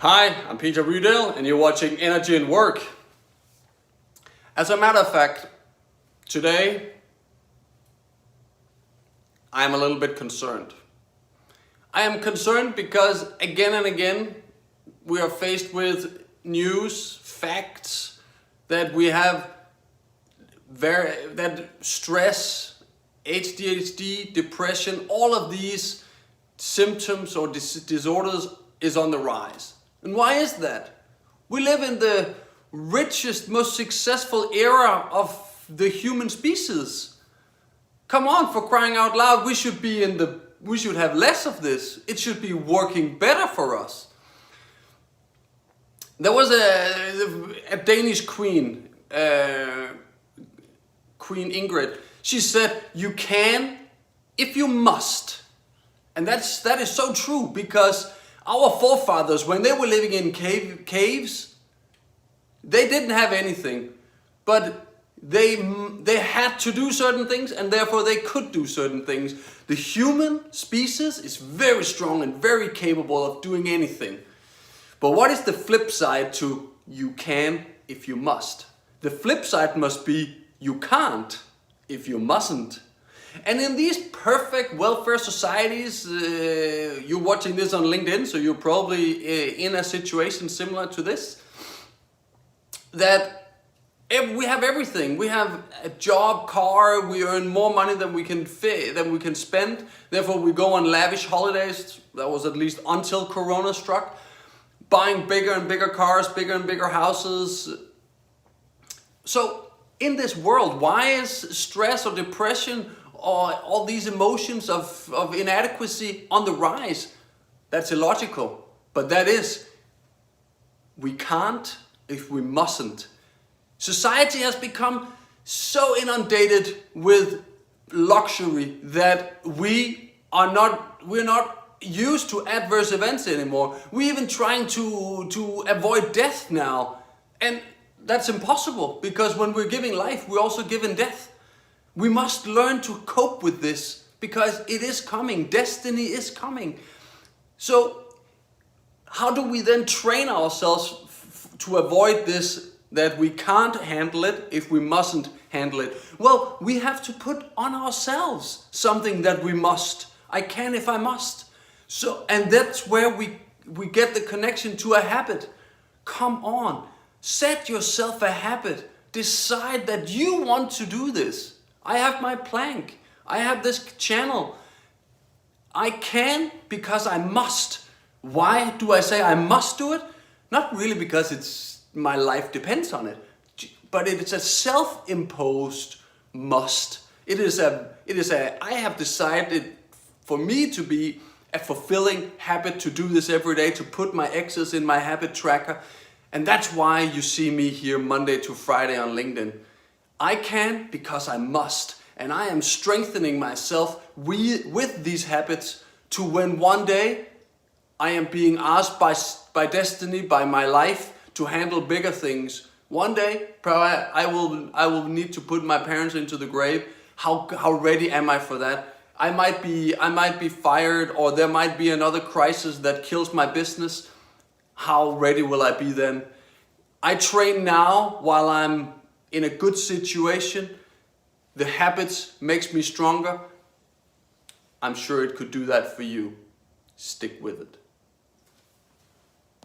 Hi, I'm Peter Rydell and you're watching Energy and Work. As a matter of fact, today I'm a little bit concerned. I am concerned because again and again we are faced with news, facts that we have that stress, ADHD, depression, all of these symptoms or disorders is on the rise. And why is that? We live in the richest, most successful era of the human species. Come on, for crying out loud, we should have less of this. It should be working better for us. There was a Danish queen, Queen Ingrid. She said, "You can if you must." And that is so true, because our forefathers, when they were living in caves, they didn't have anything, but they had to do certain things, and therefore they could do certain things. The human species is very strong and very capable of doing anything. But what is the flip side to you can if you must? The flip side must be you can't if you mustn't. And in these perfect welfare societies, you're watching this on LinkedIn, so you're probably in a situation similar to this, that we have everything. We have a job, car, we earn more money than we can spend. Therefore, we go on lavish holidays. That was at least until Corona struck. Buying bigger and bigger cars, bigger and bigger houses. So in this world, why is stress or depression or all these emotions of inadequacy on the rise? That's illogical, but that is, we can't if we mustn't. Society has become so inundated with luxury that we're not used to adverse events anymore. We're even trying to avoid death now, and that's impossible, because when we're giving life, we're also giving death. We must learn to cope with this, because it is coming. Destiny is coming. So how do we then train ourselves to avoid this, that we can't handle it if we mustn't handle it? Well, we have to put on ourselves something that we must. I can if I must. So, and that's where we get the connection to a habit. Come on, set yourself a habit. Decide that you want to do this. I have my plank. I have this channel. I can because I must. Why do I say I must do it? Not really because my life depends on it, but it is a self-imposed must. I have decided for me to be a fulfilling habit to do this every day, to put my X's in my habit tracker. And that's why you see me here Monday to Friday on LinkedIn. I can because I must, and I am strengthening myself with these habits to when one day I am being asked by destiny, by my life, to handle bigger things. One day, probably I will need to put my parents into the grave. How ready am I for that? I might be fired, or there might be another crisis that kills my business. How ready will I be then? I train now while I'm in a good situation. The habits makes me stronger. I'm sure it could do that for you. Stick with it.